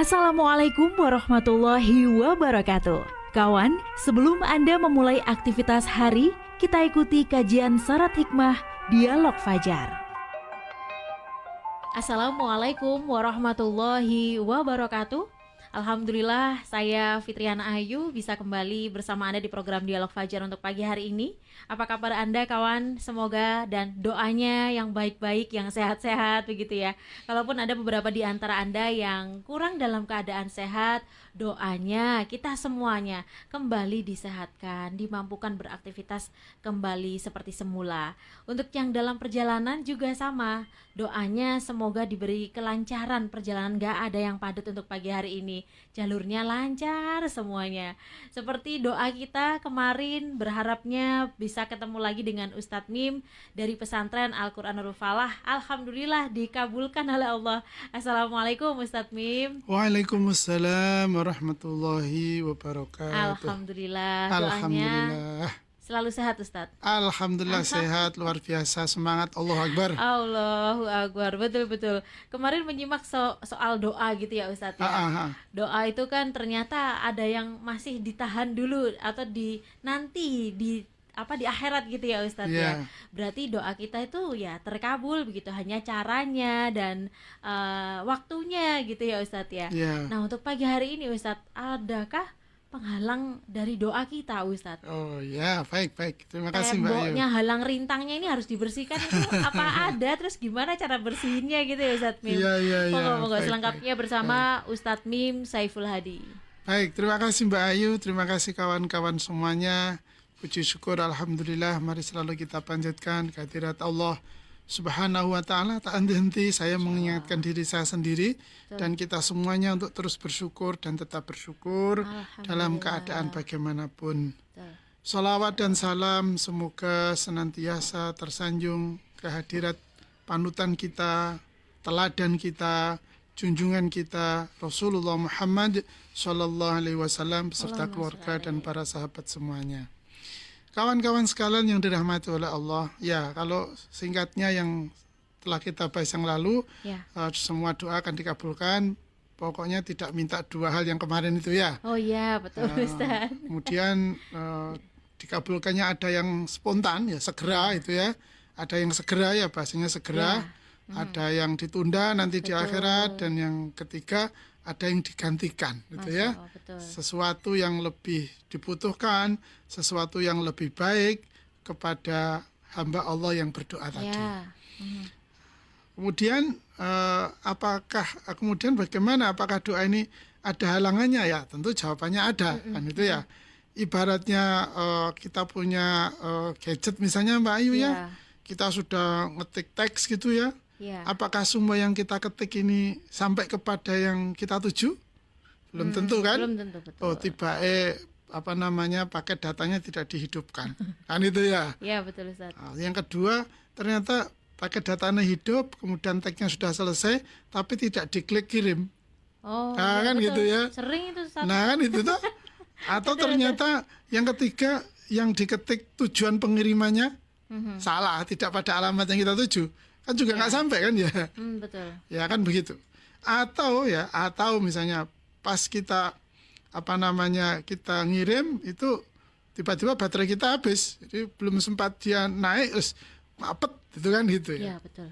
Assalamualaikum warahmatullahi wabarakatuh. Kawan, sebelum Anda memulai aktivitas hari, kita ikuti kajian syarat hikmah Dialog Fajar. Assalamualaikum warahmatullahi wabarakatuh. Alhamdulillah, saya Fitriana Ayu bisa kembali bersama Anda di program Dialog Fajar untuk pagi hari ini. Apa kabar Anda kawan? Semoga dan doanya yang baik-baik, yang sehat-sehat begitu ya. Kalaupun ada beberapa di antara Anda yang kurang dalam keadaan sehat, doanya kita semuanya kembali disehatkan, dimampukan beraktivitas kembali seperti semula. Untuk yang dalam perjalanan juga sama, doanya semoga diberi kelancaran perjalanan, gak ada yang padat untuk pagi hari ini, jalurnya lancar semuanya. Seperti doa kita kemarin, berharapnya bisa ketemu lagi dengan Ustadz Mim dari pesantren Al-Quran Nurul Falah. Alhamdulillah dikabulkan oleh Allah. Assalamualaikum Ustadz Mim. Waalaikumsalam warahmatullahi wabarakatuh. Alhamdulillah, doanya selalu sehat Ustadz. Alhamdulillah sehat, luar biasa, semangat, Allahu Akbar. Allahu Akbar, betul-betul. Kemarin menyimak soal doa gitu ya Ustadz ya. Doa itu kan ternyata ada yang masih ditahan dulu atau nanti di akhirat gitu ya Ustadz ya. Berarti doa kita itu ya terkabul begitu, hanya caranya dan waktunya gitu ya Ustadz ya. Nah untuk pagi hari ini Ustadz, adakah penghalang dari doa kita Ustadz? Oh ya, baik. Terima kasih Mbak Ayu. Temboknya, halang rintangnya ini harus dibersihkan itu apa ada? Terus gimana cara bersihinnya gitu ya Ustadz Mim? Iya. Monggo selengkapnya bersama Ustadz Mim Saiful Hadi. Baik, terima kasih Mbak Ayu, terima kasih kawan-kawan semuanya. Puji syukur alhamdulillah, mari selalu kita panjatkan kehadirat Allah Subhanahu wa ta'ala. Tak henti-henti saya mengingatkan diri saya sendiri dan kita semuanya untuk terus bersyukur dan tetap bersyukur dalam keadaan bagaimanapun. Salawat dan salam semoga senantiasa tersanjung kehadirat panutan kita, teladan kita, junjungan kita Rasulullah Muhammad sallallahu alaihi wasallam beserta keluarga dan para sahabat semuanya. Kawan-kawan sekalian yang dirahmati oleh Allah, ya kalau singkatnya yang telah kita bahas yang lalu, semua doa akan dikabulkan. Pokoknya tidak minta dua hal yang kemarin itu ya. Oh iya, betul Ustaz. Kemudian dikabulkannya ada yang spontan ya, segera itu ya. Ada yang segera ya, bahasanya segera. Ada yang ditunda nanti di akhirat, dan yang ketiga ada yang digantikan gitu ya. Sesuatu yang lebih dibutuhkan, sesuatu yang lebih baik kepada hamba Allah yang berdoa tadi. Kemudian bagaimana, apakah doa ini ada halangannya? Ya tentu jawabannya ada, kan itu ya. Ibaratnya kita punya gadget misalnya Mbak Ayu ya, kita sudah ngetik teks gitu ya. Apakah semua yang kita ketik ini sampai kepada yang kita tuju? Belum tentu kan? Belum tentu, betul. Oh paket datanya tidak dihidupkan. Kan itu ya? Iya betul Ustaz. Yang kedua, ternyata paket datanya hidup, kemudian tagnya sudah selesai, tapi tidak diklik kirim. Kan betul. Gitu ya. Sering itu Ustaz. Kan itu tuh. Atau ternyata yang ketiga, yang diketik tujuan pengirimannya salah, tidak pada alamat yang kita tuju. Kan juga nggak sampai kan ya. Betul. Ya kan begitu. Atau misalnya pas kita kita ngirim itu tiba-tiba baterai kita habis, jadi belum sempat dia naik terus mapet gitu kan gitu ya. Iya betul.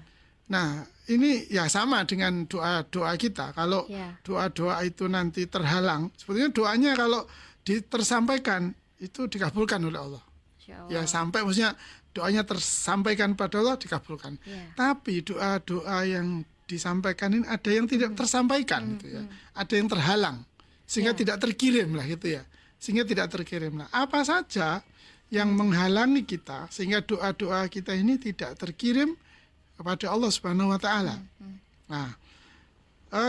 Nah ini ya sama dengan doa kita. Kalau doa itu nanti terhalang, sebetulnya doanya kalau tersampaikan itu dikabulkan oleh Allah. Ya sampai maksudnya doanya tersampaikan pada Allah dikabulkan. Tapi doa-doa yang disampaikan ini ada yang tidak tersampaikan gitu ya. Ada yang terhalang sehingga tidak terkirim lah gitu ya. Sehingga tidak terkirim lah. Apa saja yang menghalangi kita sehingga doa-doa kita ini tidak terkirim kepada Allah Subhanahu wa taala. Nah,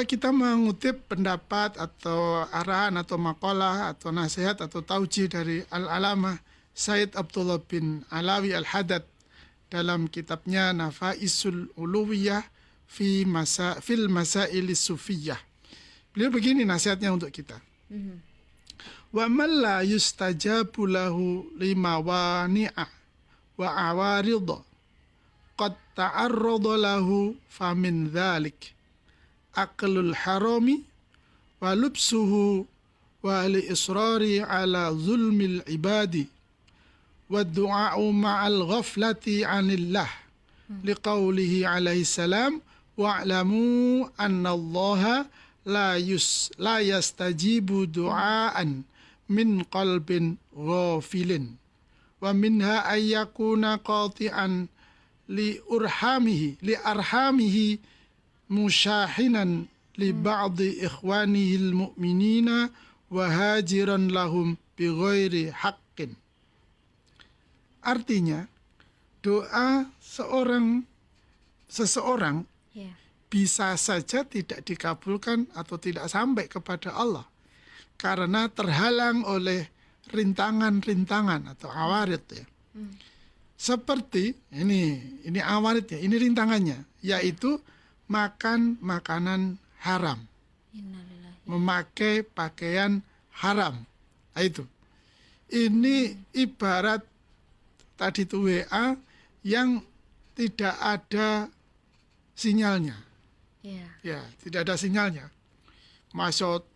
kita mengutip pendapat atau arahan atau makalah atau nasihat atau taujih dari Al-Alamah Said Abdullah bin Alawi Al-Haddad dalam kitabnya Nafaisul Uluwiyah fil Masailis Sufiyah. Beliau begini nasihatnya untuk kita. Wa man la yustajabu lahu lima wani'a wa awaridha qad ta'arrada lahu famin dzalik aklul harami wa lubsuhu wa al-israri ala zulmil ibadi wa du'a'u ma'al ghaflati 'anillah liqaulihi alaihi salam wa'lamu anna allaha la yastajibu du'aan min qalbin ghafilin wa minha ayyakuna qati'an li arhamihi musyahinan li ba'di ikhwanihi al-mu'minina wa hajiran lahum bi ghairi haqqin. Artinya doa seseorang bisa saja tidak dikabulkan atau tidak sampai kepada Allah karena terhalang oleh rintangan-rintangan atau awarid ya. Seperti ini awarid ya, ini rintangannya, yaitu makan makanan haram, memakai pakaian haram. Nah, itu. Ini ibarat tadi itu WA yang tidak ada sinyalnya. Ya, tidak ada sinyalnya. Masuk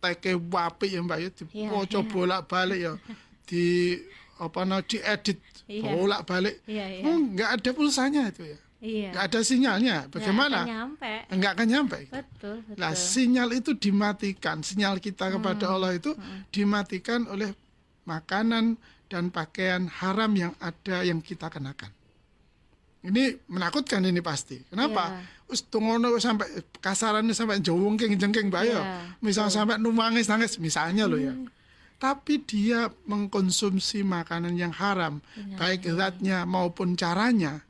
teke wapi ya Mbak ya, dipoco bolak-balik ya, diedit bolak-balik. Nggak ada pulsanya itu ya. Nggak ada sinyalnya. Bagaimana? Nggak akan nyampe. Betul. Nah, sinyal itu dimatikan. Sinyal kita kepada Allah itu dimatikan oleh makanan dan pakaian haram yang ada yang kita kenakan. Ini menakutkan ini pasti. Kenapa? Tunggono sampai kasarannya sampai jengking bayo. Misalnya sampai nangis misalnya loh ya. Tapi dia mengkonsumsi makanan yang haram, baik zatnya maupun caranya,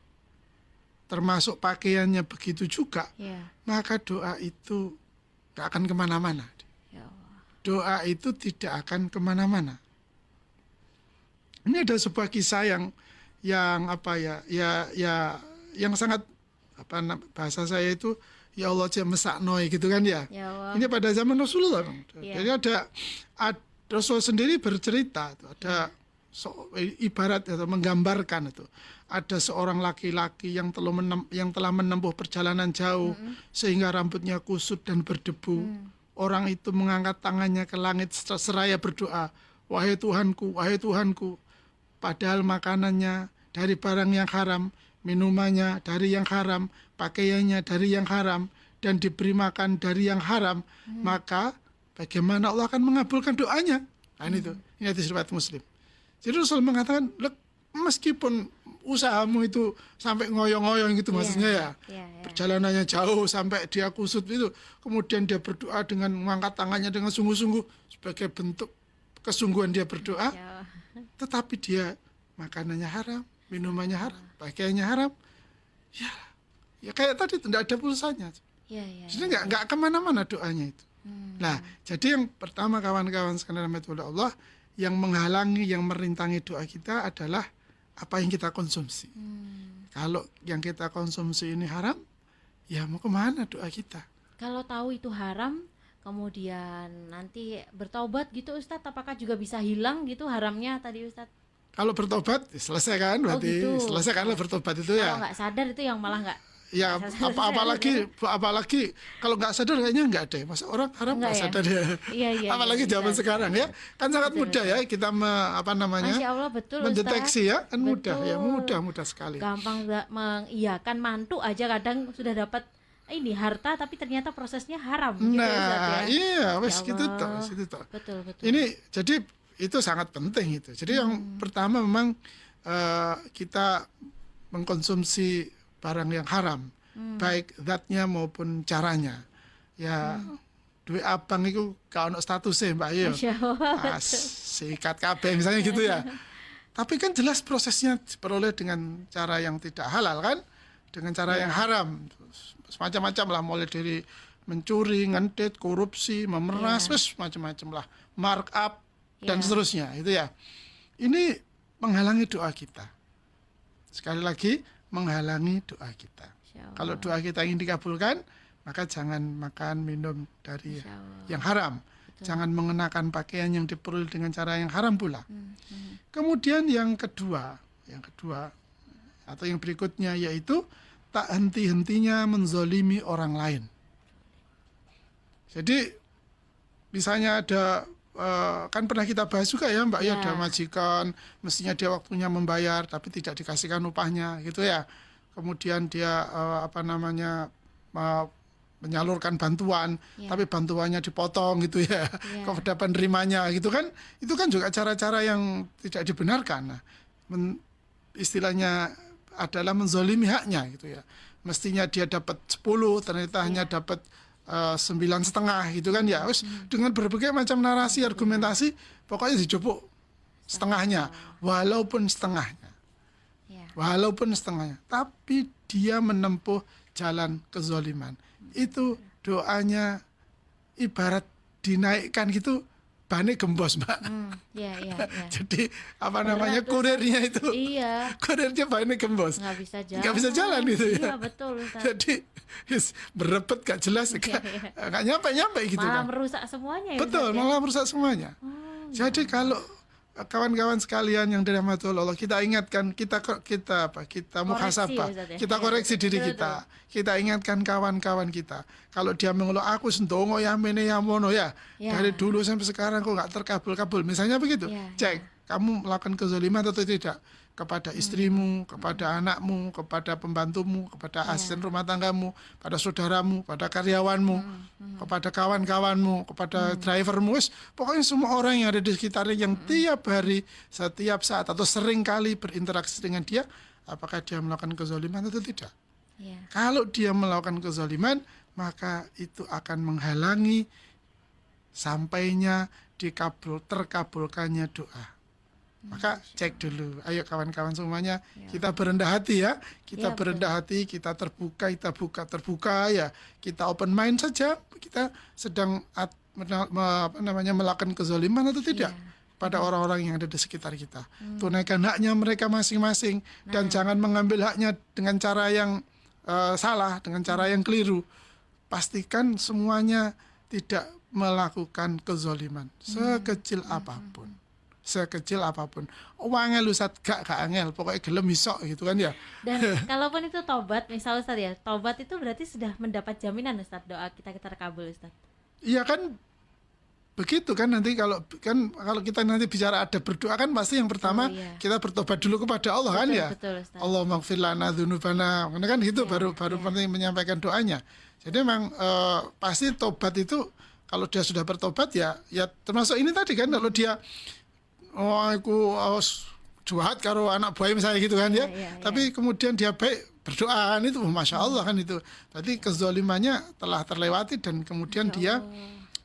termasuk pakaiannya begitu juga. Maka doa itu gak akan kemana-mana. Doa itu tidak akan kemana-mana. Ini ada sebuah kisah yang sangat bahasa saya itu ya Allah mesaknoi gitu kan ya. Ini pada zaman Rasulullah. Jadi ada Rasul sendiri bercerita, ada ibarat atau menggambarkan itu. Ada seorang laki-laki yang telah menempuh perjalanan jauh sehingga rambutnya kusut dan berdebu. Orang itu mengangkat tangannya ke langit seraya berdoa, wahai Tuhanku, padahal makanannya dari barang yang haram, minumannya dari yang haram, pakaiannya dari yang haram, dan diberi makan dari yang haram, maka bagaimana Allah akan mengabulkan doanya? Nah, ini hadis riwayat Muslim. Jadi Rasul mengatakan, meskipun usahamu itu sampai ngoyong-ngoyong gitu maksudnya ya, perjalanannya jauh sampai dia kusut itu, kemudian dia berdoa dengan mengangkat tangannya dengan sungguh-sungguh sebagai bentuk kesungguhan dia berdoa, tetapi dia makanannya haram, minumannya haram, pakaiannya haram, ya kayak tadi tidak ada pulsanya. Jadi nggak kemana-mana doanya itu. Nah, jadi yang pertama kawan-kawan sekalian rahmatullah Allah, yang menghalangi, yang merintangi doa kita adalah apa yang kita konsumsi. Kalau yang kita konsumsi ini haram, ya mau kemana doa kita? Kalau tahu itu haram, kemudian nanti bertaubat gitu Ustadz, apakah juga bisa hilang gitu haramnya tadi Ustadz? Kalau bertobat selesai kan, berarti gitu. Selesai kan bertobat itu ya. Kalau nggak sadar itu yang malah nggak. Ya apalagi kalau nggak sadar kayaknya nggak deh. Masa orang haram nggak sadar ya. Apalagi zaman sekarang ya, kan sangat mudah ya kita Masya Allah, betul, mendeteksi Ustaz. Ya, kan mudah ya, mudah sekali. Gampang mengiyakan mantu aja kadang sudah dapat ini harta tapi ternyata prosesnya haram. Nah, gitu, Ustaz, ya? Iya, wes gitu toh. Betul. Ini jadi itu sangat penting itu. Jadi yang pertama memang kita mengkonsumsi barang yang haram, baik zatnya maupun caranya. Ya, duit abang itu kalau ono statusnya Mbak Ayu, sikat kabeh misalnya gitu ya. Tapi kan jelas prosesnya diperoleh dengan cara yang tidak halal kan, dengan cara yang haram, semacam-macam lah, mulai dari mencuri, ngentit, korupsi, memeras, macam-macam lah, markup dan seterusnya itu ya. Ini menghalangi doa kita. Sekali lagi menghalangi doa kita. Kalau doa kita ingin dikabulkan, maka jangan makan minum dari yang haram. Betul. Jangan mengenakan pakaian yang diperoleh dengan cara yang haram pula. Kemudian yang kedua atau yang berikutnya yaitu tak henti-hentinya menzolimi orang lain. Jadi misalnya ada kan pernah kita bahas juga ya Mbak ya, ada majikan mestinya dia waktunya membayar tapi tidak dikasihkan upahnya gitu ya. Kemudian dia menyalurkan bantuan tapi bantuannya dipotong gitu ya kepada penerimanya gitu kan. Itu kan juga cara-cara yang tidak dibenarkan. Nah, istilahnya adalah menzolimi haknya gitu ya. Mestinya dia dapat 10 ternyata hanya dapat 9,5 gitu kan ya. Dengan berbagai macam narasi argumentasi pokoknya dijupuk setengahnya walaupun setengahnya tapi dia menempuh jalan kezoliman. Itu doanya ibarat dinaikkan gitu bane gembos Mbak. Jadi kurirnya itu kurirnya bane gembos, nggak bisa jalan gitu ya. Betul, jadi berepet gak jelas gak nyampe gitu malah merusak semuanya ya, betul malah merusak semuanya. Jadi kalau kawan-kawan sekalian yang dirahmati Allah, kita ingatkan, kita muhasabah, kita koreksi diri kita. Kita ingatkan kawan-kawan kita. Kalau dia mengeluh aku sendongo ya mene ya mono ya. Dari dulu sampai sekarang kok nggak terkabul-kabul. Misalnya begitu. Cek, kamu melakukan kezaliman atau tidak kepada istrimu, kepada anakmu, kepada pembantumu, kepada asisten rumah tanggamu, pada saudaramu, pada karyawanmu, kepada kawan-kawanmu, kepada drivermu, pokoknya semua orang yang ada di sekitarnya yang tiap hari, setiap saat atau sering kali berinteraksi dengan dia, apakah dia melakukan kezaliman atau tidak? Kalau dia melakukan kezaliman, maka itu akan menghalangi sampainya terkabulkannya doa. Maka cek dulu, ayo kawan-kawan semuanya, kita berendah hati ya, kita berendah hati, kita terbuka ya, kita open mind saja, kita sedang melakukan kezaliman atau tidak pada orang-orang yang ada di sekitar kita. Tunaikan haknya mereka masing-masing dan jangan mengambil haknya dengan cara yang salah, dengan cara yang keliru. Pastikan semuanya tidak melakukan kezaliman sekecil apapun. Angel Ustaz gak angel, pokoknya gelem iso gitu kan ya. Dan kalaupun itu tobat, misal Ustaz ya, tobat itu berarti sudah mendapat jaminan Ustaz, doa kita terkabul Ustaz. Iya kan, begitu kan nanti kalau kita nanti bicara ada berdoa kan pasti yang pertama kita bertobat dulu kepada Allah kan ya. Allah maghfir lana dzunubana, kan gitu baru penting menyampaikan doanya. Jadi memang pasti tobat itu kalau dia sudah bertobat ya termasuk ini tadi kan, kalau dia aku jahat karo anak buah misalnya gitu kan ya. Tapi kemudian dia baik berdoa kan, itu Masya Allah kan itu. Berarti kezalimannya telah terlewati dan kemudian dia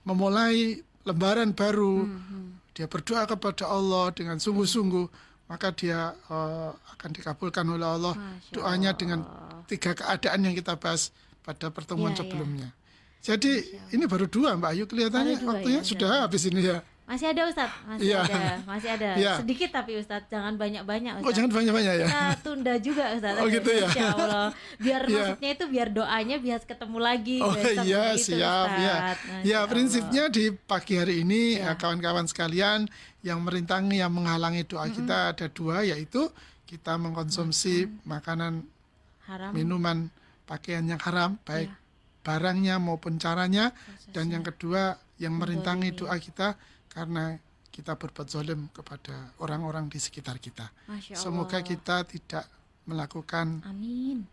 memulai lembaran baru. Dia berdoa kepada Allah dengan sungguh-sungguh, maka dia akan dikabulkan oleh Allah doanya dengan 3 keadaan yang kita bahas pada pertemuan sebelumnya. Jadi ini baru 2 Mbak Ayu, kelihatannya waktunya sudah habis ini ya. Masih ada Ustaz, masih ada. Sedikit tapi Ustaz, jangan banyak-banyak Ustaz. Oh, jangan banyak-banyak ya. Kita tunda juga Ustaz. Oh gitu ya. Insya Allah. Biar maksudnya itu biar doanya biar ketemu lagi. Oh iya, siap ya. Ya, prinsipnya di pagi hari ini kawan-kawan sekalian yang merintangi, yang menghalangi doa kita ada 2, yaitu kita mengkonsumsi makanan haram, minuman, pakaian yang haram, baik barangnya maupun caranya. Dan yang kedua yang merintangi doa kita karena kita berbuat zalim kepada orang-orang di sekitar kita. Semoga kita tidak melakukan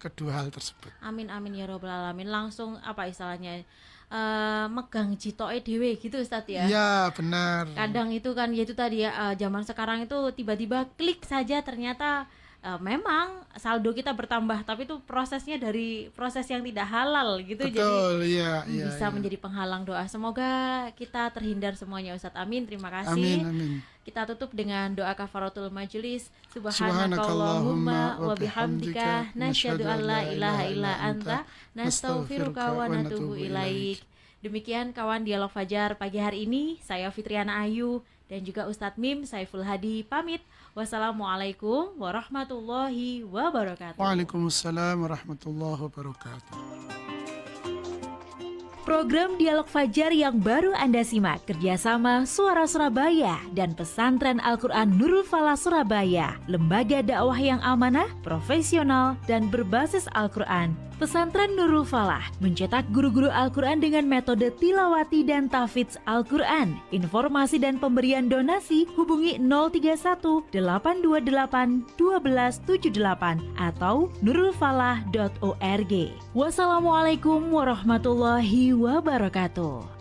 kedua hal tersebut. Amin ya robbal alamin. Langsung apa istilahnya megang jitoke dhewe gitu Ustaz ya. Iya benar. Kadang itu kan ya itu tadi ya, zaman sekarang itu tiba-tiba klik saja ternyata memang saldo kita bertambah, tapi itu prosesnya dari proses yang tidak halal gitu. Betul, jadi bisa menjadi penghalang doa. Semoga kita terhindar semuanya Ustadz. Amin. Terima kasih. Amin. Kita tutup dengan doa kafaratul majelis. Subhanakallahumma wa bihamdika nasyhadu an la ilaha illa anta nastaghfiruka wa natubu ilaik. Demikian kawan Dialog Fajar pagi hari ini. Saya Fitriana Ayu dan juga Ustadz Mim Saiful Hadi pamit. Wassalamualaikum warahmatullahi wabarakatuh. Waalaikumsalam warahmatullahi wabarakatuh. Program Dialog Fajar yang baru Anda simak kerjasama Suara Surabaya dan Pesantren Al-Quran Nurul Falah Surabaya, lembaga dakwah yang amanah, profesional, dan berbasis Al-Quran. Pesantren Nurul Falah mencetak guru-guru Al-Quran dengan metode tilawati dan tahfidz Al-Quran. Informasi dan pemberian donasi hubungi 031 828 1278 atau nurulfalah.org. Wassalamualaikum warahmatullahi wabarakatuh.